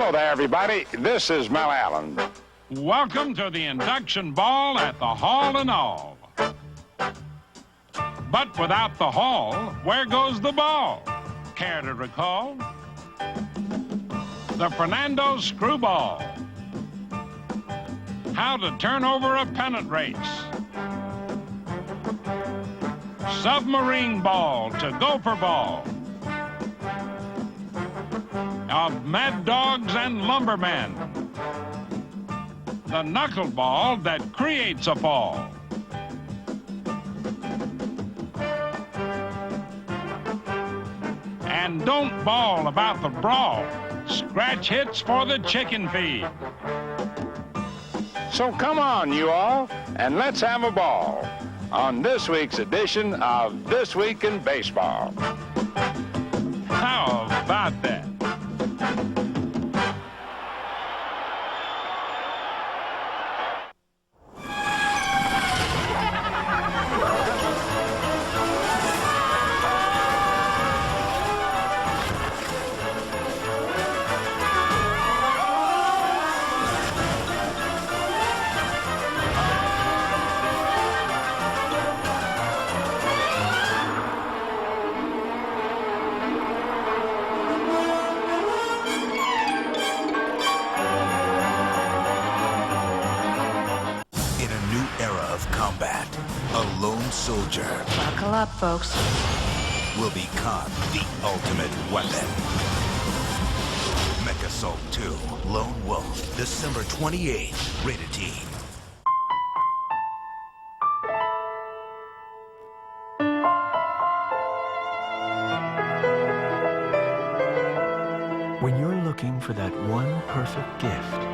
Hello there, everybody. This is Mel Allen. Welcome to the induction ball at the Hall and All. But without the hall, where goes the ball? Care to recall? The Fernando Screwball. How to turn over a pennant race. Submarine ball to gopher ball. Of Mad Dogs and Lumbermen. The knuckleball that creates a fall. And don't bawl about the brawl. Scratch hits for the chicken feed. So come on, you all, and let's have a ball on this week's edition of This Week in Baseball. How about that? Soldier. Buckle up, folks. Will become the ultimate weapon. Mecha Assault 2, Lone Wolf, December 28th, rated T. When you're looking for that one perfect gift,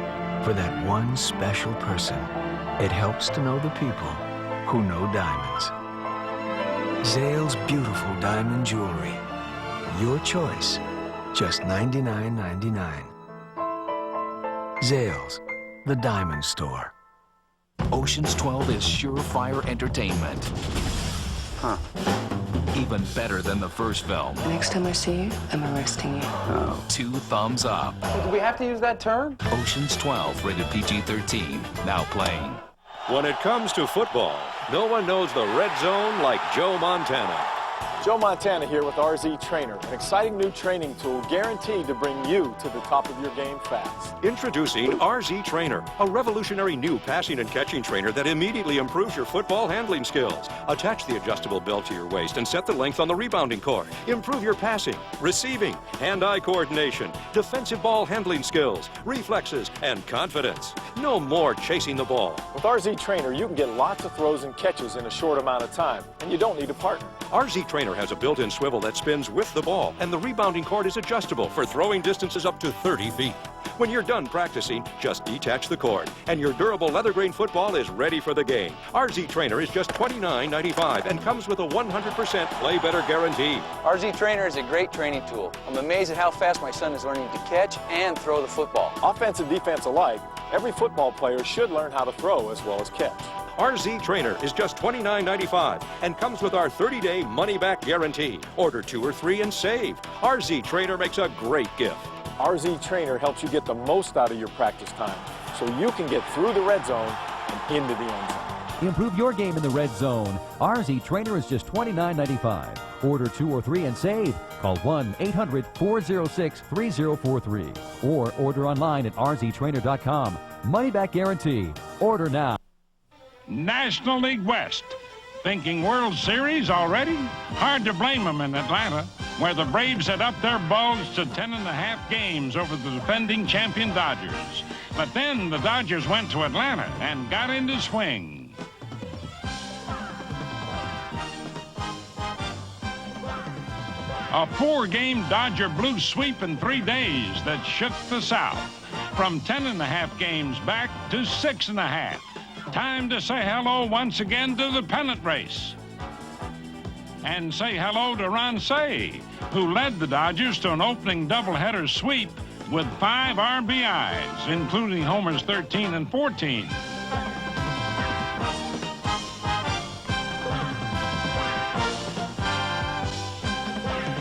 for that one special person, it helps to know the people who know diamonds. Zale's beautiful diamond jewelry. Your choice, just $99.99. Zale's, the diamond store. Ocean's 12 is surefire entertainment. Huh. Even better than the first film. Next time I see you, I'm arresting you. Oh. 2 thumbs up. Hey, do we have to use that term? Ocean's 12, rated PG-13, now playing. When it comes to football, no one knows the red zone like Joe Montana. Joe Montana here with RZ Trainer, an exciting new training tool guaranteed to bring you to the top of your game fast. Introducing RZ Trainer, a revolutionary new passing and catching trainer that immediately improves your football handling skills. Attach the adjustable belt to your waist and set the length on the rebounding cord. Improve your passing, receiving, hand-eye coordination, defensive ball handling skills, reflexes, and confidence. No more chasing the ball. With RZ Trainer, you can get lots of throws and catches in a short amount of time, and you don't need a partner. RZ Trainer has a built-in swivel that spins with the ball, and the rebounding cord is adjustable for throwing distances up to 30 feet. When you're done practicing, just detach the cord, and your durable leather grain football is ready for the game. RZ Trainer is just $29.95 and comes with a 100% play better guarantee. RZ Trainer is a great training tool. I'm amazed at how fast my son is learning to catch and throw the football. Offense and defense alike, every football player should learn how to throw as well as catch. RZ Trainer is just $29.95 and comes with our 30-day money-back guarantee. Order 2 or 3 and save. RZ Trainer makes a great gift. RZ Trainer helps you get the most out of your practice time so you can get through the red zone and into the end zone. Improve your game in the red zone. RZ Trainer is just $29.95. Order 2 or 3 and save. Call 1-800-406-3043 or order online at rztrainer.com. Money back guarantee. Order now. National League West. Thinking World Series already? Hard to blame them in Atlanta, where the Braves had upped their bulge to 10.5 games over the defending champion Dodgers. But then the Dodgers went to Atlanta and got into swing. A 4-game Dodger blue sweep in 3 days that shook the South. From 10.5 games back to 6.5. Time to say hello once again to the pennant race. And say hello to Ron Cey, who led the Dodgers to an opening doubleheader sweep with 5 RBIs, including homers 13 and 14.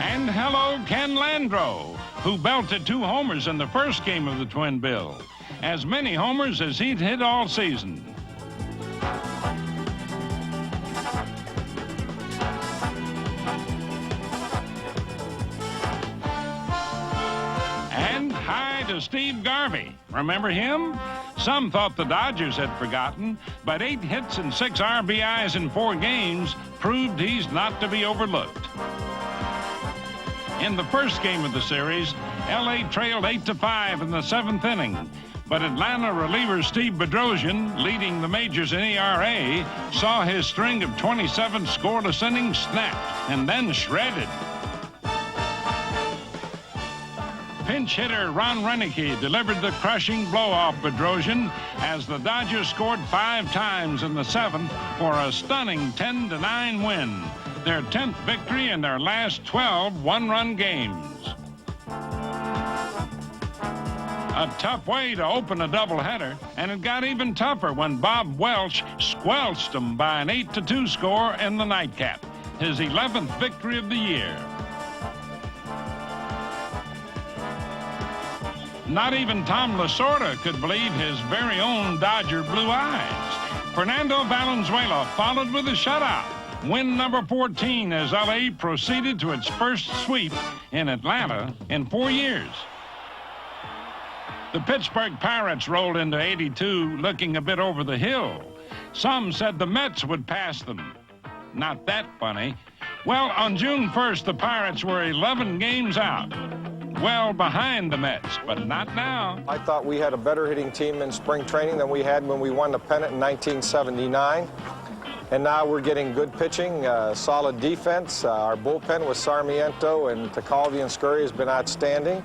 And hello, Ken Landreau, who belted 2 homers in the first game of the twin bill, as many homers as he'd hit all season. And hi to Steve Garvey. Remember him? Some thought the Dodgers had forgotten, but 8 hits and 6 RBIs in 4 games proved he's not to be overlooked. In the first game of the series, L.A. trailed 8-5 in the 7th inning, but Atlanta reliever Steve Bedrosian, leading the majors in ERA, saw his string of 27 scoreless innings snapped and then shredded. Pinch hitter Ron Renicky delivered the crushing blow off Bedrosian as the Dodgers scored 5 times in the 7th for a stunning 10-9 win, their 10th victory in their last 12 one-run games. A tough way to open a doubleheader, and it got even tougher when Bob Welch squelched them by an 8-2 score in the nightcap, his 11th victory of the year. Not even Tom Lasorda could believe his very own Dodger blue eyes. Fernando Valenzuela followed with a shutout, win number 14 as L.A. proceeded to its first sweep in Atlanta in 4 years. The Pittsburgh Pirates rolled into 82 looking a bit over the hill. Some said the Mets would pass them. Not that funny. Well, on June 1st, the Pirates were 11 games out. Well behind the Mets, but not now. I thought we had a better hitting team in spring training than we had when we won the pennant in 1979. And now we're getting good pitching, solid defense. Our bullpen with Sarmiento and Tecalvi and Scurry has been outstanding.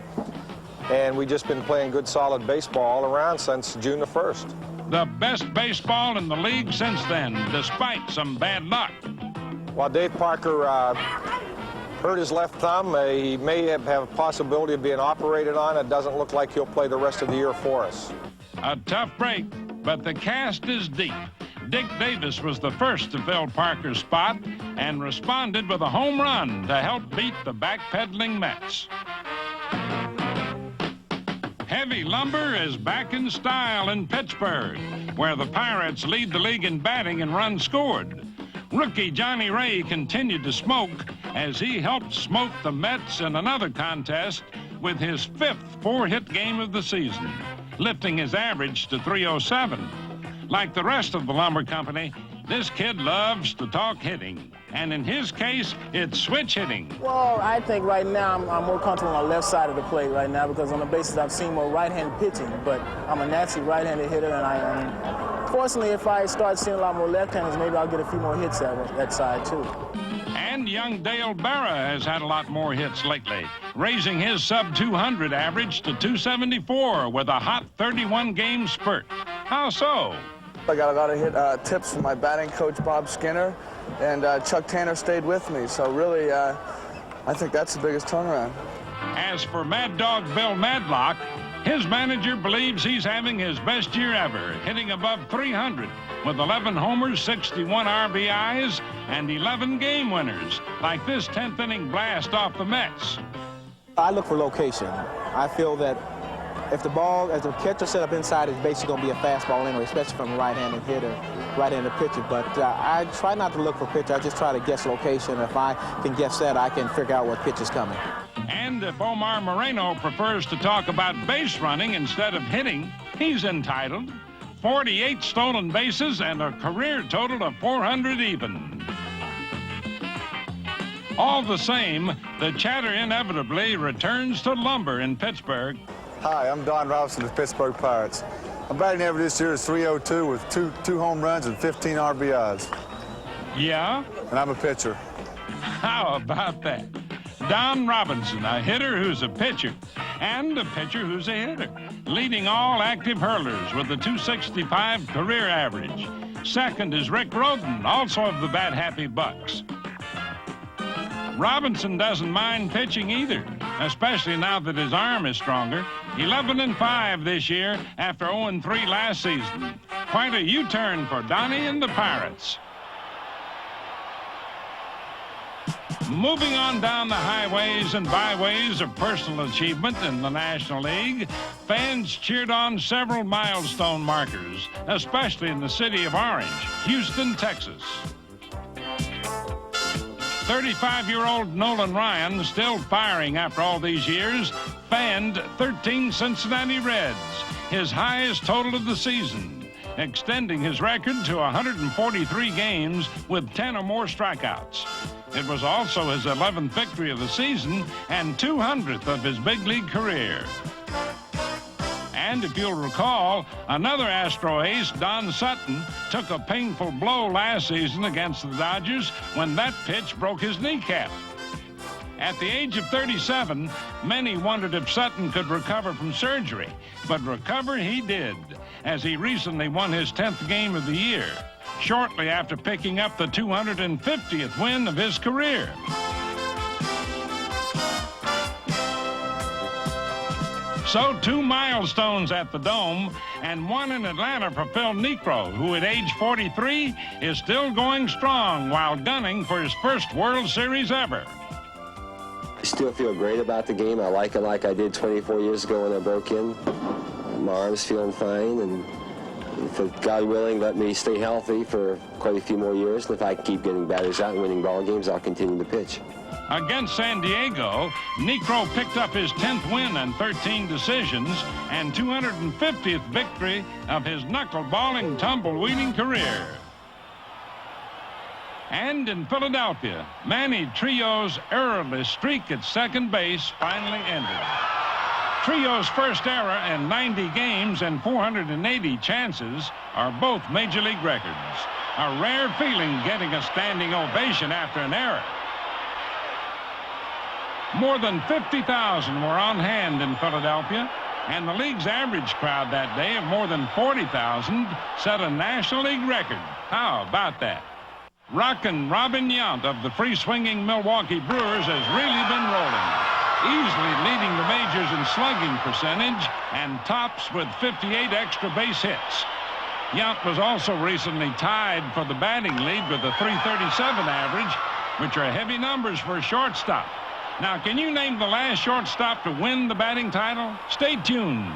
And we've just been playing good, solid baseball all around since June the 1st. The best baseball in the league since then, despite some bad luck. While Dave Parker hurt his left thumb, he may have a possibility of being operated on. It doesn't look like he'll play the rest of the year for us. A tough break, but the cast is deep. Dick Davis was the first to fill Parker's spot and responded with a home run to help beat the backpedaling Mets. Heavy lumber is back in style in Pittsburgh, where the Pirates lead the league in batting and runs scored. Rookie Johnny Ray continued to smoke as he helped smoke the Mets in another contest with his 5th 4-hit game of the season, lifting his average to 307. Like the rest of the lumber company, this kid loves to talk hitting. And in his case, it's switch hitting. Well, I think right now I'm more comfortable on the left side of the plate right now because on the basis I've seen more right-handed pitching, but I'm a naturally right-handed hitter, and I am. Fortunately, if I start seeing a lot more left-handers, maybe I'll get a few more hits that side, too. And young Dale Berra has had a lot more hits lately, raising his sub-200 average to 274 with a hot 31-game spurt. How so? I got a lot of hit tips from my batting coach, Bob Skinner, and Chuck Tanner stayed with me. So really, I think that's the biggest turnaround. As for Mad Dog Bill Madlock, his manager believes he's having his best year ever, hitting above 300 with 11 homers, 61 RBIs, and 11 game winners, like this 10th inning blast off the Mets. I look for location. I feel that if the catcher set up inside, it's basically going to be a fastball anyway, especially from a right-handed hitter, right-handed pitcher. But I try not to look for pitch. I just try to guess location. If I can guess that, I can figure out what pitch is coming. And if Omar Moreno prefers to talk about base running instead of hitting, he's entitled. 48 stolen bases and a career total of 400 even. All the same, the chatter inevitably returns to lumber in Pittsburgh. Hi, I'm Don Robinson of the Pittsburgh Pirates. My batting average this year is 302 with two home runs and 15 RBIs. Yeah? And I'm a pitcher. How about that? Don Robinson, a hitter who's a pitcher, and a pitcher who's a hitter, leading all active hurlers with a 265 career average. Second is Rick Roden, also of the Bat-Happy Bucks. Robinson doesn't mind pitching either, especially now that his arm is stronger. 11-5 this year after 0-3 last season. Quite a U-turn for Donnie and the Pirates. Moving on down the highways and byways of personal achievement in the National League, fans cheered on several milestone markers, especially in the city of Orange, Houston, Texas. 35-year-old Nolan Ryan, still firing after all these years, fanned 13 Cincinnati Reds, his highest total of the season, extending his record to 143 games with 10 or more strikeouts. It was also his 11th victory of the season and 200th of his big league career. And if you'll recall, another Astro ace, Don Sutton, took a painful blow last season against the Dodgers when that pitch broke his kneecap. At the age of 37, many wondered if Sutton could recover from surgery, but recover he did, as he recently won his 10th game of the year, shortly after picking up the 250th win of his career. So 2 milestones at the Dome, and one in Atlanta for Phil Niekro, who at age 43 is still going strong while gunning for his first World Series ever. I still feel great about the game. I like it like I did 24 years ago when I broke in. My arm's feeling fine, and if God willing, let me stay healthy for quite a few more years. And if I keep getting batters out and winning ball games, I'll continue to pitch. Against San Diego, Niekro picked up his 10th win and 13 decisions and 250th victory of his knuckleballing, tumbleweeding career. And in Philadelphia, Manny Trillo's errorless streak at second base finally ended. Trillo's first error in 90 games and 480 chances are both Major League records. A rare feeling getting a standing ovation after an error. More than 50,000 were on hand in Philadelphia, and the league's average crowd that day of more than 40,000 set a National League record. How about that? Rockin' Robin Yount of the free-swinging Milwaukee Brewers has really been rolling, easily leading the majors in slugging percentage and tops with 58 extra base hits. Yount was also recently tied for the batting lead with a .337 average, which are heavy numbers for a shortstop. Now, can you name the last shortstop to win the batting title? Stay tuned.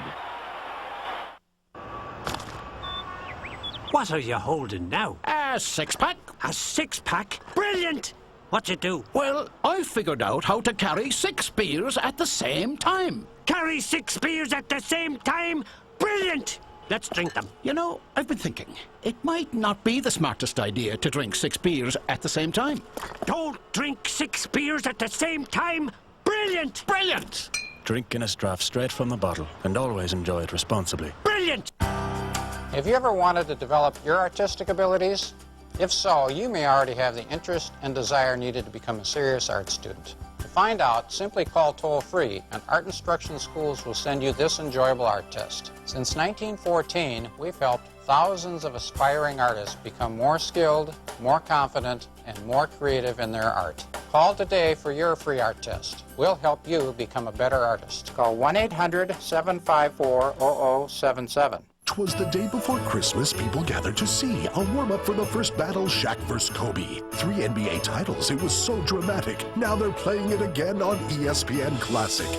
What are you holding now? A six-pack. A six-pack? Brilliant! What'd you do? Well, I figured out how to carry 6 beers at the same time. Carry 6 beers at the same time? Brilliant! Let's drink them. You know, I've been thinking, it might not be the smartest idea to drink 6 beers at the same time. Don't drink 6 beers at the same time. Brilliant! Brilliant! Drink Guinness Draught straight from the bottle, and always enjoy it responsibly. Brilliant! Have you ever wanted to develop your artistic abilities? If so, you may already have the interest and desire needed to become a serious art student. To find out, simply call toll-free, and Art Instruction Schools will send you this enjoyable art test. Since 1914, we've helped thousands of aspiring artists become more skilled, more confident, and more creative in their art. Call today for your free art test. We'll help you become a better artist. Call 1-800-754-0077. 'Twas the day before Christmas people gathered to see a warm-up for the first battle, Shaq vs. Kobe. 3 NBA titles, it was so dramatic. Now they're playing it again on ESPN Classic.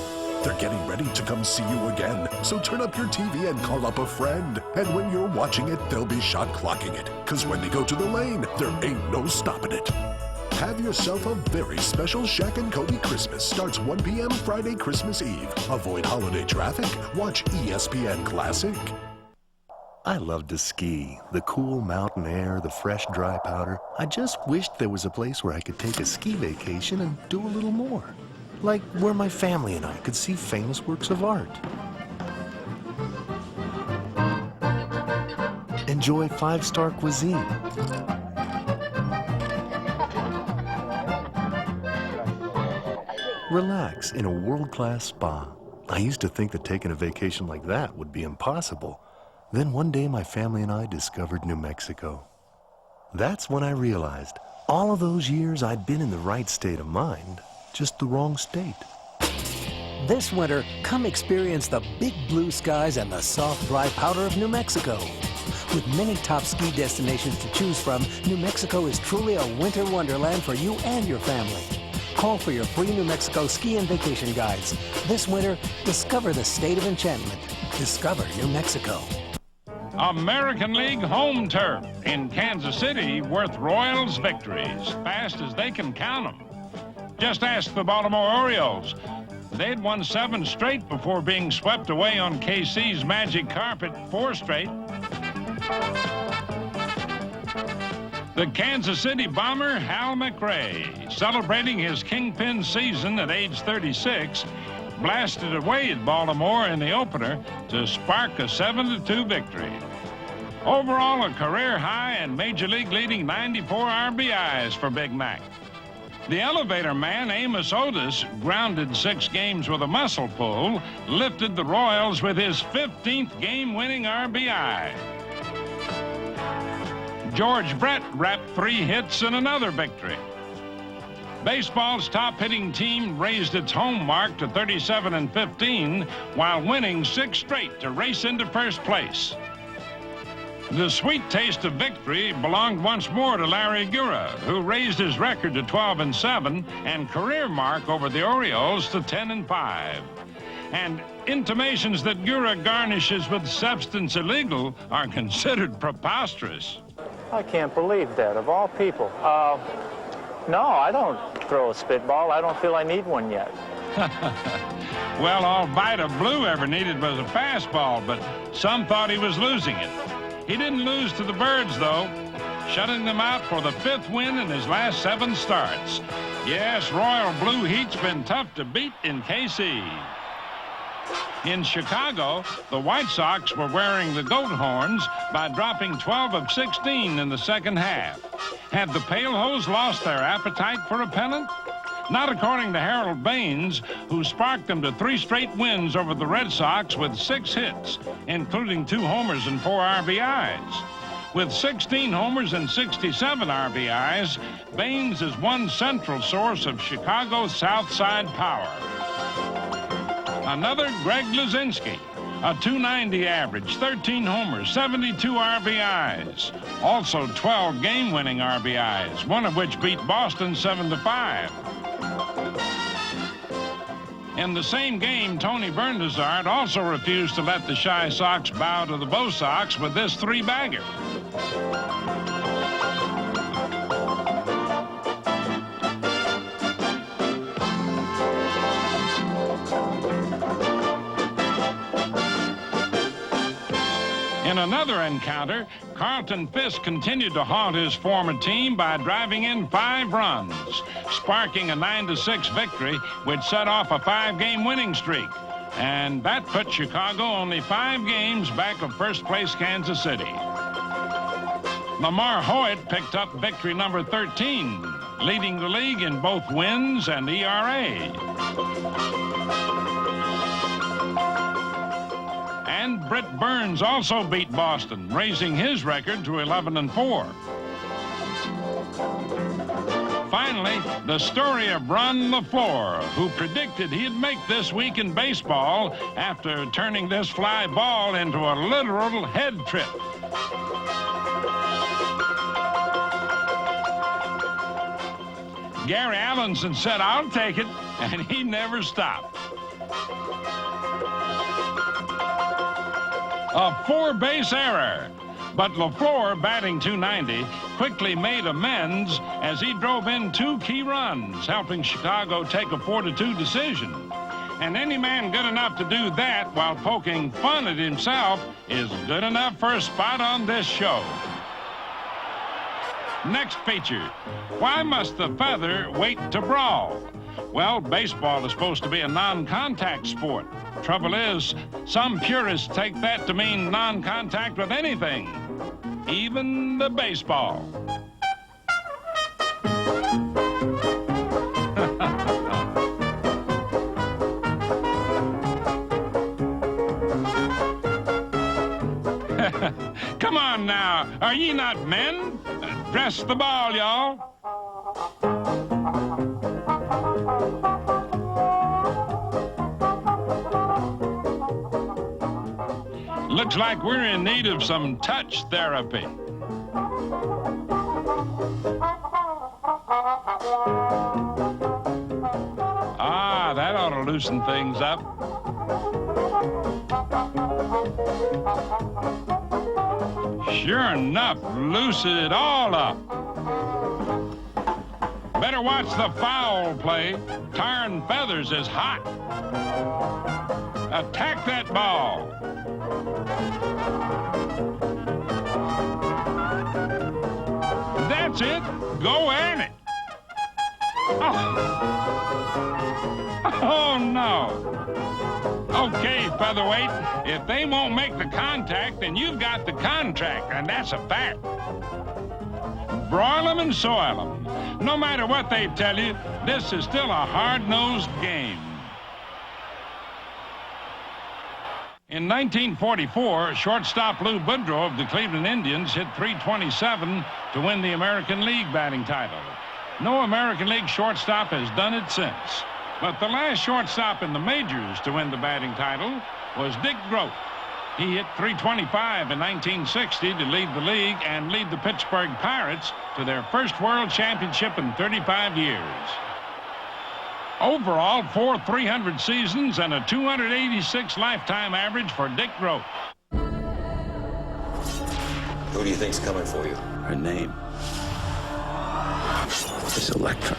They're getting ready to come see you again, so turn up your TV and call up a friend. And when you're watching it, they'll be shot clocking it. 'Cause when they go to the lane, there ain't no stopping it. Have yourself a very special Shaq and Kobe Christmas. Starts 1 p.m. Friday, Christmas Eve. Avoid holiday traffic. Watch ESPN Classic. I love to ski. The cool mountain air, the fresh dry powder. I just wished there was a place where I could take a ski vacation and do a little more. Like where my family and I could see famous works of art. Enjoy 5-star cuisine. Relax in a world-class spa. I used to think that taking a vacation like that would be impossible. Then one day my family and I discovered New Mexico. That's when I realized all of those years I'd been in the right state of mind, just the wrong state. This winter, come experience the big blue skies and the soft, dry powder of New Mexico. With many top ski destinations to choose from, New Mexico is truly a winter wonderland for you and your family. Call for your free New Mexico ski and vacation guides. This winter, discover the state of enchantment. Discover New Mexico. American League home turf in Kansas City worth Royals victories, fast as they can count them. Just ask the Baltimore Orioles. They'd won 7 straight before being swept away on KC's magic carpet 4 straight. The Kansas City Bomber, Hal McRae, celebrating his kingpin season at age 36, blasted away at Baltimore in the opener to spark a 7-2 victory. Overall, a career high and Major League leading 94 RBIs for Big Mac. The elevator man, Amos Otis, grounded 6 games with a muscle pull, lifted the Royals with his 15th game-winning RBI. George Brett wrapped 3 hits in another victory. Baseball's top-hitting team raised its home mark to 37-15 while winning 6 straight to race into first place. The sweet taste of victory belonged once more to Larry Gura, who raised his record to 12-7 and career mark over the Orioles to 10-5. And intimations that Gura garnishes with substance illegal are considered preposterous. I can't believe that, of all people. No, I don't throw a spitball. I don't feel I need one yet. Well, all Vida Blue ever needed was a fastball, but some thought he was losing it. He didn't lose to the Birds, though, shutting them out for the 5th win in his last 7 starts. Yes, Royal Blue Heat's been tough to beat in KC. In Chicago, the White Sox were wearing the goat horns by dropping 12 of 16 in the second half. Had the Pale Hose lost their appetite for a pennant? Not according to Harold Baines, who sparked them to 3 straight wins over the Red Sox with 6 hits, including 2 homers and 4 RBIs. With 16 homers and 67 RBIs, Baines is one central source of Chicago's South Side power. Another Greg Luzinski, a .290 average, 13 homers, 72 RBIs. Also 12 game-winning RBIs, one of which beat Boston 7-5. In the same game, Tony Bernazard also refused to let the Shy Sox bow to the Bo Sox with this 3-bagger. In another encounter, Carlton Fisk continued to haunt his former team by driving in 5 runs, sparking a 9-6 victory, which set off a 5-game winning streak. And that put Chicago only 5 games back of first-place Kansas City. Lamar Hoyt picked up victory number 13, leading the league in both wins and ERA. And Britt Burns also beat Boston, raising his record to 11-4. Finally, the story of Ron LaFleur, who predicted he'd make this week in baseball after turning this fly ball into a literal head trip. Gary Allenson said, "I'll take it," and he never stopped. A 4-base error. But LaFleur, batting .290, quickly made amends as he drove in 2 key runs, helping Chicago take a 4-2 decision. And any man good enough to do that while poking fun at himself is good enough for a spot on this show. Next feature, why must the feather wait to brawl? Well, baseball is supposed to be a non-contact sport. Trouble is, some purists take that to mean non-contact with anything, even the baseball. Come on now, are ye not men? Dress the ball, y'all. Looks like we're in need of some touch therapy. loosen things up. Sure enough, looses it all up. Better watch the foul play. Tar and Feathers is hot. Attack that ball. That's it. Go at it. Oh, no. Okay, featherweight, if they won't make the contact, then you've got the contract, and that's a fact. Broil them and soil them. No matter what they tell you, this is still a hard-nosed game. In 1944, shortstop Lou Boudreau of the Cleveland Indians hit .327 to win the American League batting title. No American League shortstop has done it since. But the last shortstop in the majors to win the batting title was Dick Groat. He hit .325 in 1960 to lead the league and lead the Pittsburgh Pirates to their first world championship in 35 years. Overall, 4 300 seasons and a 286 lifetime average for Dick Groat. Who do you think's coming for you? Her name is Electra.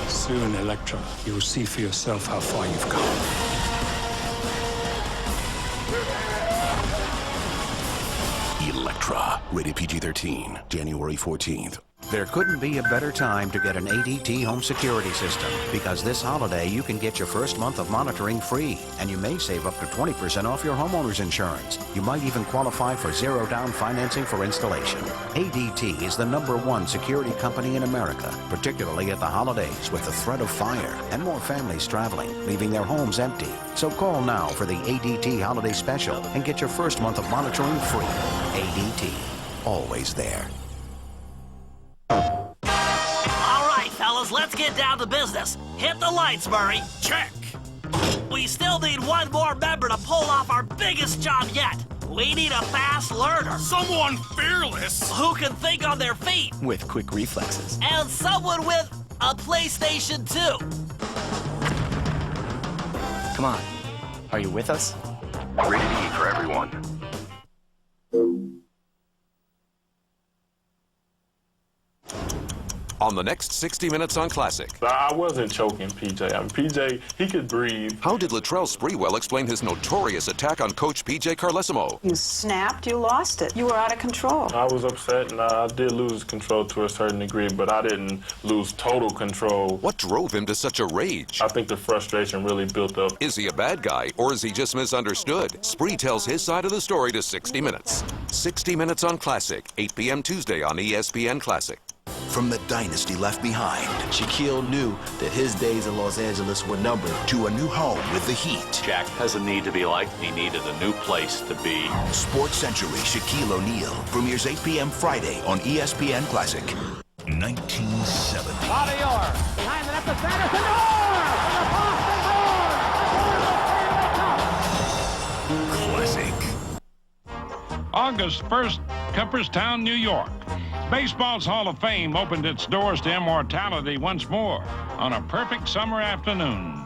Soon, Electra, you'll see for yourself how far you've come. Electra, rated PG-13, January 14th. There couldn't be a better time to get an ADT home security system, because this holiday you can get your first month of monitoring free, and you may save up to 20% off your homeowner's insurance. You might even qualify for zero-down financing for installation. ADT is the #1 security company in America, particularly at the holidays with the threat of fire and more families traveling, leaving their homes empty. So call now for the ADT holiday special and get your first month of monitoring free. ADT, always there. All right, fellas, let's get down to business. Hit the lights, Murray. Check. We still need one more member to pull off our biggest job yet. We need a fast learner. Someone fearless. Who can think on their feet. With quick reflexes. And someone with a PlayStation 2. Come on. Are you with us? Rated E for everyone. On the next 60 Minutes on Classic. I wasn't choking PJ. PJ, he could breathe. How did Latrell Sprewell explain his notorious attack on Coach PJ Carlesimo? You snapped, you lost it. You were out of control. I was upset, and I did lose control to a certain degree, but I didn't lose total control. What drove him to such a rage? I think the frustration really built up. Is he a bad guy, or is he just misunderstood? Spree tells his side of the story to 60 Minutes. 60 Minutes on Classic, 8 p.m. Tuesday on ESPN Classic. From the dynasty left behind, Shaquille knew that his days in Los Angeles were numbered, to a new home with the Heat. Jack has a need to be liked. He needed a new place to be. Sports Century Shaquille O'Neal premieres 8 p.m. Friday on ESPN Classic. 1970. Bobby Orr behind the net to Sanderson. Orr Classic. August 1st, Cooperstown, New York. Baseball's Hall of Fame opened its doors to immortality once more on a perfect summer afternoon.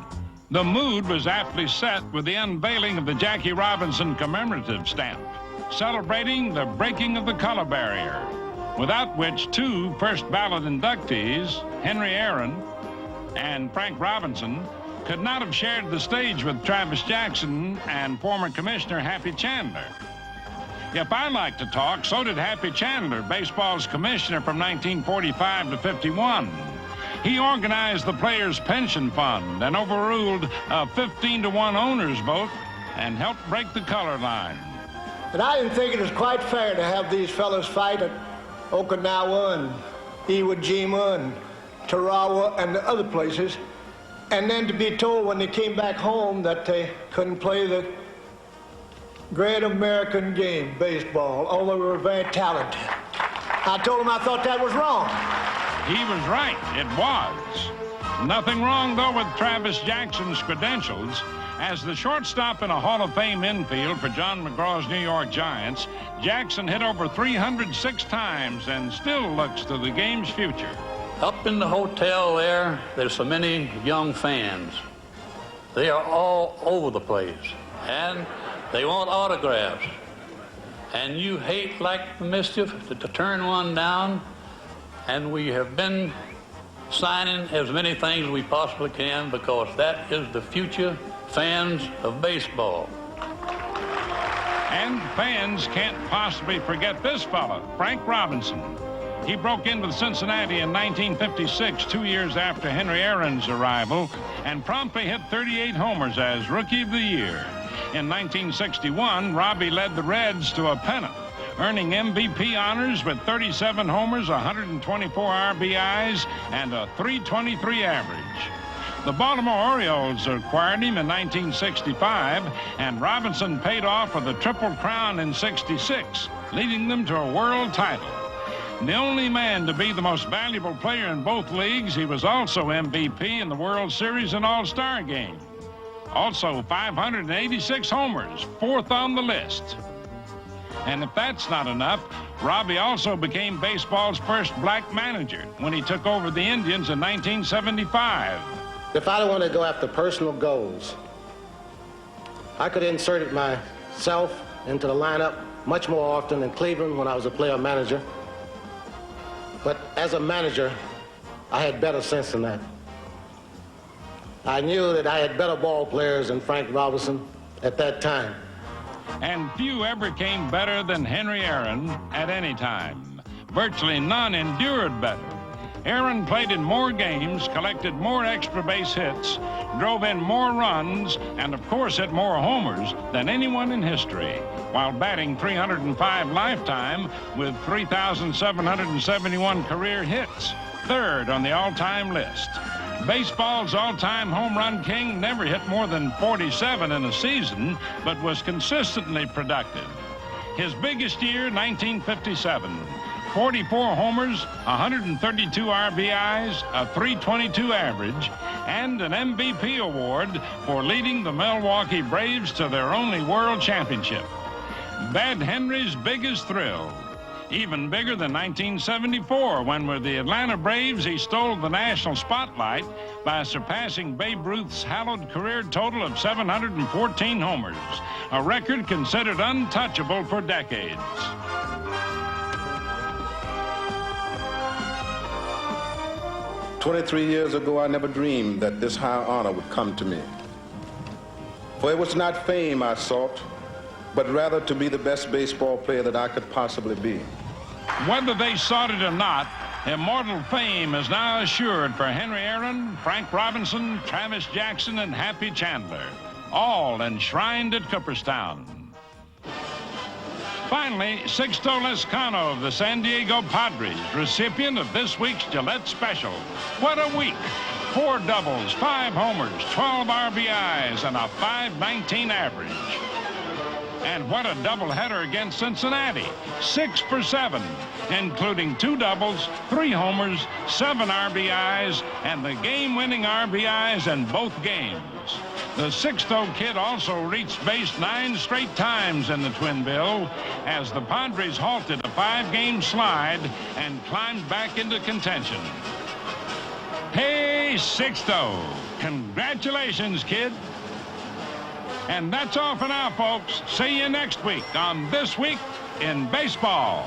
The mood was aptly set with the unveiling of the Jackie Robinson commemorative stamp, celebrating the breaking of the color barrier, without which 2 first ballot inductees, Henry Aaron and Frank Robinson, could not have shared the stage with Travis Jackson and former Commissioner Happy Chandler. If I like to talk, so did Happy Chandler, baseball's commissioner from 1945 to 51. He organized the Players' Pension Fund and overruled a 15-to-1 owner's vote and helped break the color line. And I didn't think it was quite fair to have these fellows fight at Okinawa and Iwo Jima and Tarawa and the other places, and then to be told when they came back home that they couldn't play the great American game, baseball, although we were very talented. I told him I thought that was wrong. He was right. It was. Nothing wrong, though, with Travis Jackson's credentials. As the shortstop in a Hall of Fame infield for John McGraw's New York Giants, Jackson hit over 306 times and still looks to the game's future. Up in the hotel there's so many young fans. They are all over the place, and they want autographs. And you hate like the mischief to turn one down, and we have been signing as many things as we possibly can because that is the future fans of baseball. And fans can't possibly forget this fella, Frank Robinson. He broke in with Cincinnati in 1956, 2 years after Henry Aaron's arrival, and promptly hit 38 homers as Rookie of the Year. In 1961, Robbie led the Reds to a pennant, earning MVP honors with 37 homers, 124 RBIs, and a .323 average. The Baltimore Orioles acquired him in 1965, and Robinson paid off with a Triple Crown in '66, leading them to a world title. The only man to be the most valuable player in both leagues, he was also MVP in the World Series and All-Star Game. Also, 586 homers, fourth on the list. And if that's not enough, Robbie also became baseball's first black manager when he took over the Indians in 1975. If I don't want to go after personal goals, I could have inserted myself into the lineup much more often in Cleveland when I was a player-manager. But as a manager, I had better sense than that. I knew that I had better ball players than Frank Robinson at that time. And few ever came better than Henry Aaron at any time. Virtually none endured better. Aaron played in more games, collected more extra base hits, drove in more runs, and of course hit more homers than anyone in history, while batting .305 lifetime with 3,771 career hits, third on the all-time list. Baseball's all-time home run king never hit more than 47 in a season, but was consistently productive. His biggest year, 1957. 44 homers, 132 RBIs, a .322 average, and an MVP award for leading the Milwaukee Braves to their only world championship. Bad Henry's biggest thrill. Even bigger than 1974, when with the Atlanta Braves he stole the national spotlight by surpassing Babe Ruth's hallowed career total of 714 homers, a record considered untouchable for decades. "23 years ago, I never dreamed that this high honor would come to me. For it was not fame I sought, but rather to be the best baseball player that I could possibly be." Whether they sought it or not, immortal fame is now assured for Henry Aaron, Frank Robinson, Travis Jackson, and Happy Chandler, all enshrined at Cooperstown. Finally, Sixto Lezcano of the San Diego Padres, recipient of this week's Gillette Special. What a week! 4 doubles, 5 homers, 12 RBIs, and a .519 average. And what a doubleheader against Cincinnati. 6 for 7, including 2 doubles, 3 homers, 7 RBIs, and the game-winning RBIs in both games. The Sixto kid also reached base 9 straight times in the Twin Bill as the Padres halted a 5-game slide and climbed back into contention. Hey, Sixto, congratulations, kid. And that's all for now, folks. See you next week on This Week in Baseball.